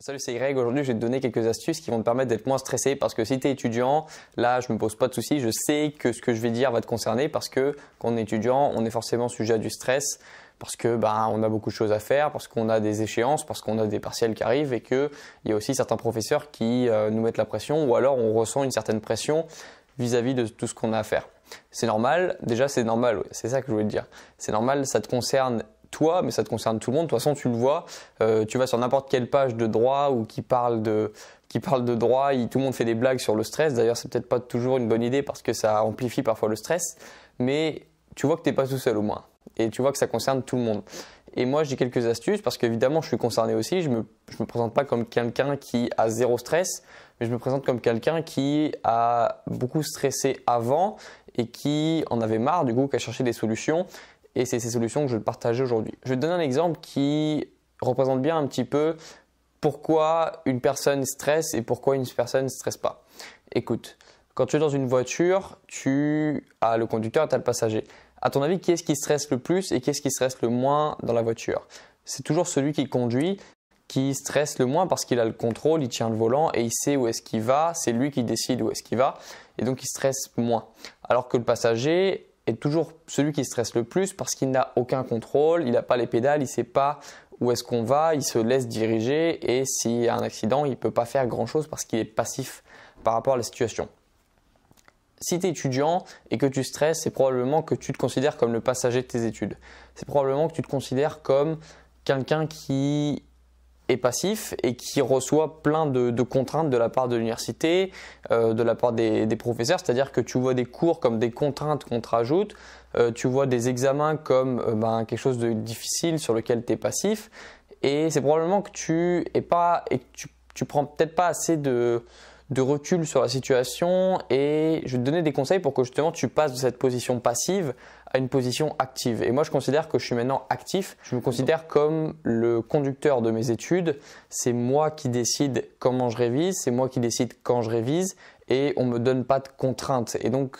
Salut, c'est Greg. Aujourd'hui, je vais te donner quelques astuces qui vont te permettre d'être moins stressé parce que si tu es étudiant, là, je me pose pas de soucis. Je sais que ce que je vais dire va te concerner parce que quand on est étudiant, on est forcément sujet à du stress parce que on a beaucoup de choses à faire, parce qu'on a des échéances, parce qu'on a des partiels qui arrivent et qu'il y a aussi certains professeurs qui nous mettent la pression ou alors on ressent une certaine pression vis-à-vis de tout ce qu'on a à faire. C'est normal. Déjà, c'est normal. Ouais, c'est ça que je voulais te dire. C'est normal. Ça te concerne toi, mais ça te concerne tout le monde. De toute façon, tu le vois, tu vas sur n'importe quelle page de droit ou qui parle de droit, tout le monde fait des blagues sur le stress. D'ailleurs, c'est peut-être pas toujours une bonne idée parce que ça amplifie parfois le stress, mais tu vois que tu n'es pas tout seul au moins et tu vois que ça concerne tout le monde. Et moi, j'ai quelques astuces parce qu'évidemment, je suis concerné aussi. Je me présente pas comme quelqu'un qui a zéro stress, mais je me présente comme quelqu'un qui a beaucoup stressé avant et qui en avait marre, du coup, qui a cherché des solutions. Et c'est ces solutions que je vais te partager aujourd'hui. Je vais te donner un exemple qui représente bien un petit peu pourquoi une personne stresse et pourquoi une personne ne stresse pas. Écoute, quand tu es dans une voiture, tu as le conducteur et tu as le passager. À ton avis, qui est-ce qui stresse le plus et qui est-ce qui stresse le moins dans la voiture? C'est toujours celui qui conduit qui stresse le moins parce qu'il a le contrôle, il tient le volant et il sait où est-ce qu'il va. C'est lui qui décide où est-ce qu'il va et donc il stresse moins. Alors que le passager est toujours celui qui stresse le plus parce qu'il n'a aucun contrôle, il n'a pas les pédales, il ne sait pas où est-ce qu'on va, il se laisse diriger et s'il y a un accident, il ne peut pas faire grand-chose parce qu'il est passif par rapport à la situation. Si tu es étudiant et que tu stresses, c'est probablement que tu te considères comme le passager de tes études. C'est probablement que tu te considères comme quelqu'un qui est passif et qui reçoit plein de contraintes de la part de l'université, de la part des professeurs, c'est-à-dire que tu vois des cours comme des contraintes qu'on te rajoute, tu vois des examens comme quelque chose de difficile sur lequel tu es passif et c'est probablement que tu prends peut-être pas assez de recul sur la situation et je vais te donner des conseils pour que justement tu passes de cette position passive à une position active. Et moi, je considère que je suis maintenant actif. Je me considère comme le conducteur de mes études. C'est moi qui décide comment je révise, c'est moi qui décide quand je révise et on ne me donne pas de contraintes. Et donc,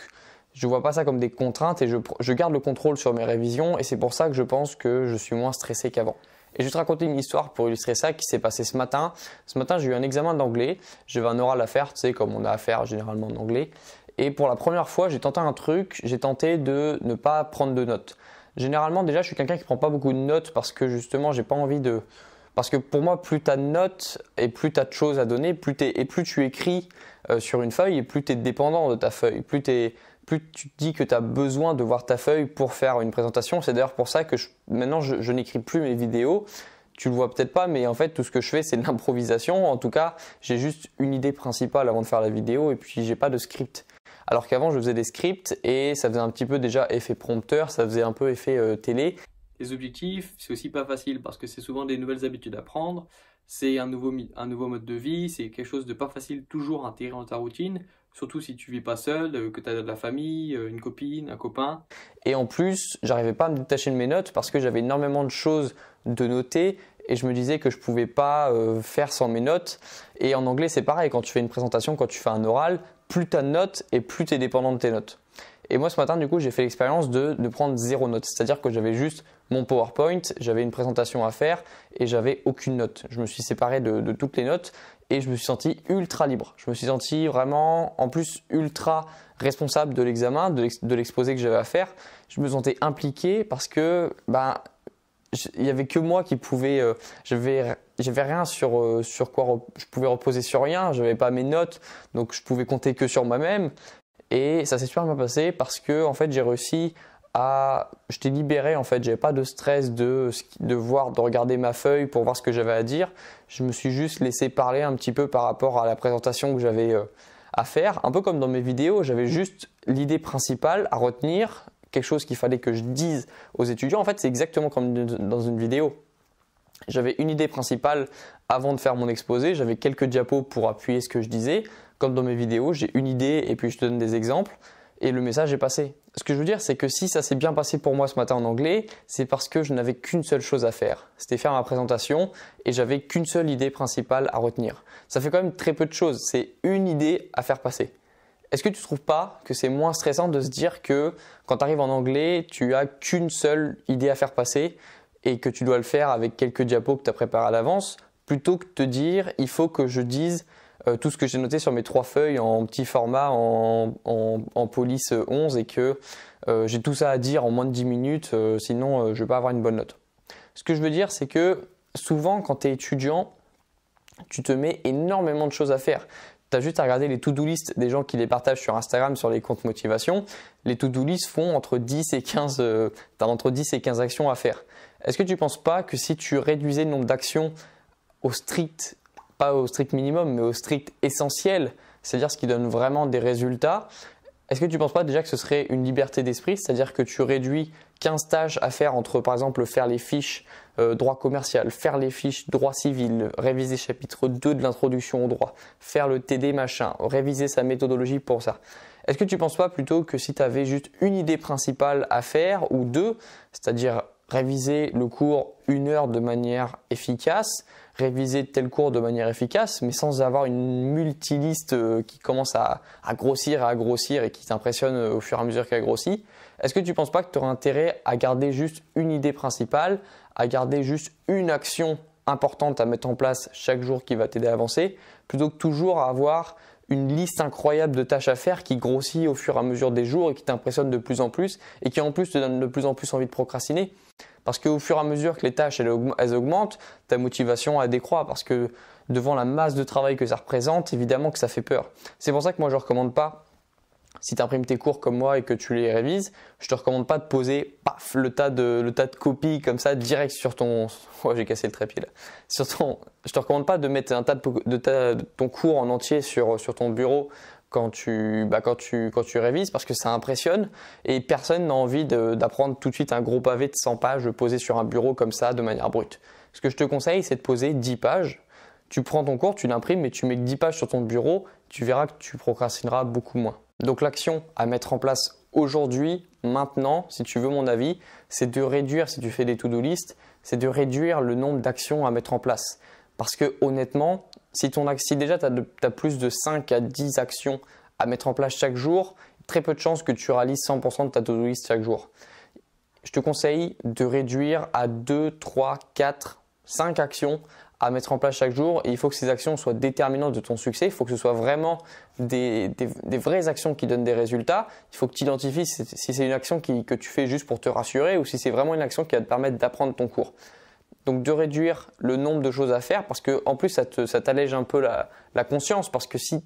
je ne vois pas ça comme des contraintes et je garde le contrôle sur mes révisions et c'est pour ça que je pense que je suis moins stressé qu'avant. Et je vais te raconter une histoire pour illustrer ça qui s'est passé ce matin. Ce matin, j'ai eu un examen d'anglais. J'avais un oral à faire, tu sais, comme on a à faire généralement en anglais. Et pour la première fois, j'ai tenté un truc. J'ai tenté de ne pas prendre de notes. Généralement, déjà, je suis quelqu'un qui ne prend pas beaucoup de notes parce que justement, j'ai pas envie de… Parce que pour moi, plus tu as de notes et plus tu as de choses à donner, plus tu écris sur une feuille et plus tu es dépendant de ta feuille. Plus tu te dis que tu as besoin de voir ta feuille pour faire une présentation. C'est d'ailleurs pour ça que maintenant, je n'écris plus mes vidéos. Tu le vois peut-être pas, mais en fait, tout ce que je fais, c'est de l'improvisation. En tout cas, j'ai juste une idée principale avant de faire la vidéo et puis j'ai pas de script. Alors qu'avant, je faisais des scripts et ça faisait un petit peu déjà effet prompteur, ça faisait un peu effet télé. Les objectifs, c'est aussi pas facile parce que c'est souvent des nouvelles habitudes à prendre, c'est un nouveau mode de vie, c'est quelque chose de pas facile toujours à intégrer dans ta routine, surtout si tu vis pas seul, que tu as de la famille, une copine, un copain. Et en plus, j'arrivais pas à me détacher de mes notes parce que j'avais énormément de choses de noter et je me disais que je pouvais pas faire sans mes notes. Et en anglais, c'est pareil, quand tu fais une présentation, quand tu fais un oral, plus tu as de notes et plus tu es dépendant de tes notes. Et moi, ce matin, du coup, j'ai fait l'expérience de prendre 0 note. C'est-à-dire que j'avais juste mon PowerPoint, j'avais une présentation à faire et j'avais aucune note. Je me suis séparé de toutes les notes et je me suis senti ultra libre. Je me suis senti vraiment, en plus, ultra responsable de l'examen, de l'exposé que j'avais à faire. Je me sentais impliqué parce que il n'y avait que moi qui pouvais… j'avais rien sur quoi je pouvais reposer sur rien. Je n'avais pas mes notes, donc je pouvais compter que sur moi-même. Et ça s'est super bien passé parce que en fait j'ai réussi à… J'étais libéré en fait, j'avais pas de stress de regarder ma feuille pour voir ce que j'avais à dire. Je me suis juste laissé parler un petit peu par rapport à la présentation que j'avais à faire. Un peu comme dans mes vidéos, j'avais juste l'idée principale à retenir, quelque chose qu'il fallait que je dise aux étudiants. En fait, c'est exactement comme dans une vidéo. J'avais une idée principale avant de faire mon exposé, j'avais quelques diapos pour appuyer ce que je disais. Comme dans mes vidéos, j'ai une idée et puis je te donne des exemples et le message est passé. Ce que je veux dire, c'est que si ça s'est bien passé pour moi ce matin en anglais, c'est parce que je n'avais qu'une seule chose à faire. C'était faire ma présentation et j'avais qu'une seule idée principale à retenir. Ça fait quand même très peu de choses, c'est une idée à faire passer. Est-ce que tu ne trouves pas que c'est moins stressant de se dire que quand tu arrives en anglais, tu as qu'une seule idée à faire passer et que tu dois le faire avec quelques diapos que tu as préparés à l'avance, plutôt que de te dire il faut que je dise tout ce que j'ai noté sur mes 3 feuilles en petit format en police 11 et que j'ai tout ça à dire en moins de 10 minutes, sinon je ne vais pas avoir une bonne note. Ce que je veux dire, c'est que souvent quand tu es étudiant, tu te mets énormément de choses à faire. Tu as juste à regarder les to-do list des gens qui les partagent sur Instagram, sur les comptes motivation. Les to-do list font entre 10 et 15, t'as entre 10 et 15 actions à faire. Est-ce que tu ne penses pas que si tu réduisais le nombre d'actions au strict, pas au strict minimum, mais au strict essentiel, c'est-à-dire ce qui donne vraiment des résultats, est-ce que tu ne penses pas déjà que ce serait une liberté d'esprit, c'est-à-dire que tu réduis 15 tâches à faire entre, par exemple, faire les fiches droit commercial, faire les fiches droit civil, réviser chapitre 2 de l'introduction au droit, faire le TD machin, réviser sa méthodologie pour ça. Est-ce que tu ne penses pas plutôt que si tu avais juste une idée principale à faire ou deux, c'est-à-dire réviser le cours 1 heure de manière efficace, réviser tel cours de manière efficace, mais sans avoir une multiliste qui commence à grossir et qui t'impressionne au fur et à mesure qu'elle grossit. Est-ce que tu ne penses pas que tu aurais intérêt à garder juste une idée principale, à garder juste une action importante à mettre en place chaque jour qui va t'aider à avancer, plutôt que toujours à avoir une liste incroyable de tâches à faire qui grossit au fur et à mesure des jours et qui t'impressionne de plus en plus et qui en plus te donne de plus en plus envie de procrastiner? Parce qu'au fur et à mesure que les tâches elles augmentent, ta motivation elle décroît parce que devant la masse de travail que ça représente, évidemment que ça fait peur. C'est pour ça que moi je ne recommande pas, si tu imprimes tes cours comme moi et que tu les révises, je te recommande pas de poser paf, le tas de copies comme ça direct sur ton... Ouais, j'ai cassé le trépied là. Je te recommande pas de mettre un tas de ton cours en entier sur ton bureau quand tu révises parce que ça impressionne et personne n'a envie d'apprendre tout de suite un gros pavé de 100 pages posé sur un bureau comme ça de manière brute. Ce que je te conseille, c'est de poser 10 pages. Tu prends ton cours, tu l'imprimes, mais tu mets que 10 pages sur ton bureau, tu verras que tu procrastineras beaucoup moins. Donc l'action à mettre en place aujourd'hui, maintenant, si tu veux mon avis, c'est de réduire, si tu fais des to-do list, c'est de réduire le nombre d'actions à mettre en place. Parce que honnêtement, si déjà tu as plus de 5 à 10 actions à mettre en place chaque jour, très peu de chances que tu réalises 100% de ta to-do list chaque jour. Je te conseille de réduire à 2, 3, 4, 5 actions à mettre en place chaque jour et il faut que ces actions soient déterminantes de ton succès. Il faut que ce soit vraiment des vraies actions qui donnent des résultats. Il faut que tu identifies si c'est une action que tu fais juste pour te rassurer ou si c'est vraiment une action qui va te permettre d'apprendre ton cours. Donc de réduire le nombre de choses à faire parce que en plus ça t'allège un peu la conscience parce que si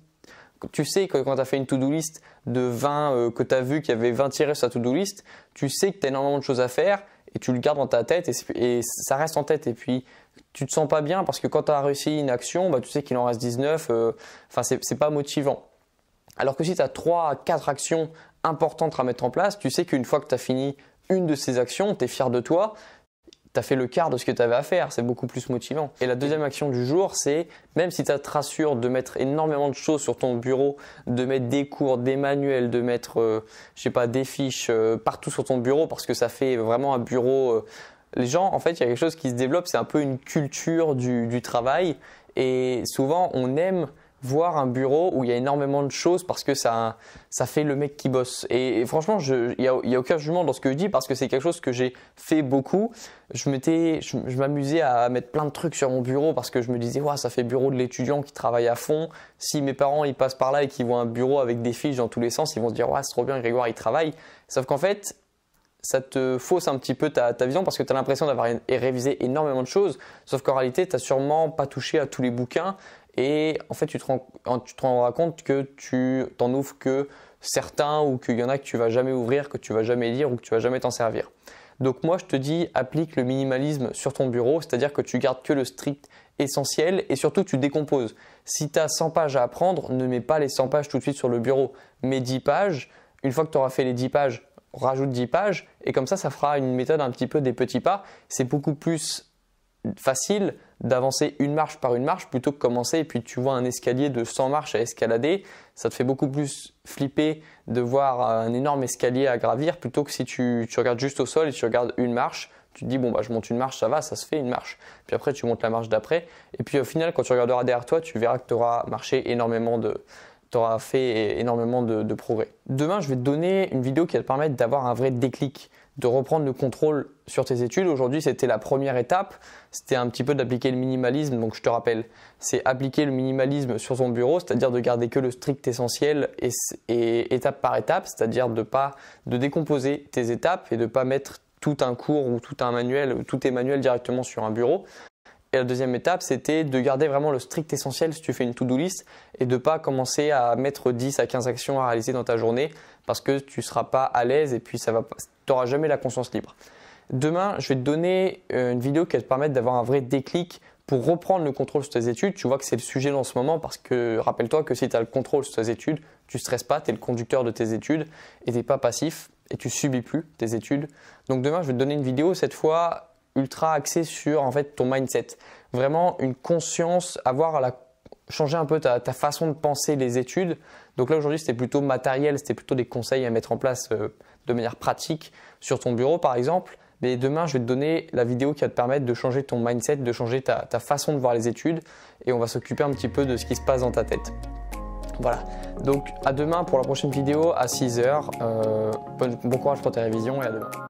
tu sais que quand tu as fait une to-do list de 20 que tu as vu qu'il y avait 20 tirés sur ta to-do list, tu sais que tu as énormément de choses à faire et tu le gardes dans ta tête et ça reste en tête et puis tu te sens pas bien parce que quand tu as réussi une action, tu sais qu'il en reste 19, c'est pas motivant. Alors que si tu as 3 à 4 actions importantes à mettre en place, tu sais qu'une fois que tu as fini une de ces actions, tu es fier de toi, tu as fait le quart de ce que tu avais à faire, c'est beaucoup plus motivant. Et la deuxième action du jour, c'est même si ça te rassure de mettre énormément de choses sur ton bureau, de mettre des cours, des manuels, de mettre des fiches partout sur ton bureau parce que ça fait vraiment un bureau. Les gens, en fait, il y a quelque chose qui se développe, c'est un peu une culture du travail et souvent on aime voir un bureau où il y a énormément de choses parce que ça fait le mec qui bosse. Et franchement, il y a aucun jugement dans ce que je dis parce que c'est quelque chose que j'ai fait beaucoup. Je m'amusais à mettre plein de trucs sur mon bureau parce que je me disais, ouais, ça fait bureau de l'étudiant qui travaille à fond. Si mes parents ils passent par là et qu'ils voient un bureau avec des fiches dans tous les sens, ils vont se dire, ouais, c'est trop bien, Grégoire, il travaille. Sauf qu'en fait, ça te fausse un petit peu ta vision parce que tu as l'impression d'avoir révisé énormément de choses. Sauf qu'en réalité, tu n'as sûrement pas touché à tous les bouquins. Et en fait, tu te rends compte que tu t'en ouvres que certains ou qu'il y en a que tu vas jamais ouvrir, que tu vas jamais lire ou que tu vas jamais t'en servir. Donc moi, je te dis, applique le minimalisme sur ton bureau, c'est-à-dire que tu gardes que le strict essentiel et surtout tu décomposes. Si tu as 100 pages à apprendre, ne mets pas les 100 pages tout de suite sur le bureau. Mets 10 pages. Une fois que tu auras fait les 10 pages, rajoute 10 pages et comme ça fera une méthode un petit peu des petits pas. C'est beaucoup plus facile d'avancer une marche par une marche plutôt que commencer et puis tu vois un escalier de 100 marches à escalader, ça te fait beaucoup plus flipper de voir un énorme escalier à gravir plutôt que si tu regardes juste au sol et tu regardes une marche, tu te dis bon je monte une marche, ça va, ça se fait une marche. Puis après tu montes la marche d'après et puis au final quand tu regarderas derrière toi, tu verras que tu auras fait énormément de progrès. Demain, je vais te donner une vidéo qui va te permettre d'avoir un vrai déclic. de reprendre le contrôle sur tes études. Aujourd'hui, c'était la première étape, c'était un petit peu d'appliquer le minimalisme. Donc je te rappelle, c'est appliquer le minimalisme sur ton bureau, c'est-à-dire de garder que le strict essentiel et étape par étape, c'est-à-dire de décomposer tes étapes et de ne pas mettre tout un cours ou tout un manuel ou tous tes manuels directement sur un bureau. Et la deuxième étape, c'était de garder vraiment le strict essentiel si tu fais une to-do list et de ne pas commencer à mettre 10 à 15 actions à réaliser dans ta journée parce que tu ne seras pas à l'aise et puis tu n'auras jamais la conscience libre. Demain, je vais te donner une vidéo qui va te permettre d'avoir un vrai déclic pour reprendre le contrôle sur tes études. Tu vois que c'est le sujet en ce moment parce que rappelle-toi que si tu as le contrôle sur tes études, tu ne stresses pas, tu es le conducteur de tes études et tu n'es pas passif et tu subis plus tes études. Donc demain, je vais te donner une vidéo cette fois ultra axé sur en fait ton mindset, vraiment une conscience, changer un peu ta façon de penser les études. Donc là aujourd'hui c'était plutôt matériel, c'était plutôt des conseils à mettre en place de manière pratique sur ton bureau par exemple. Mais demain je vais te donner la vidéo qui va te permettre de changer ton mindset, de changer ta façon de voir les études et on va s'occuper un petit peu de ce qui se passe dans ta tête. Voilà, donc à demain pour la prochaine vidéo à 6h. Bon courage pour tes révisions et à demain.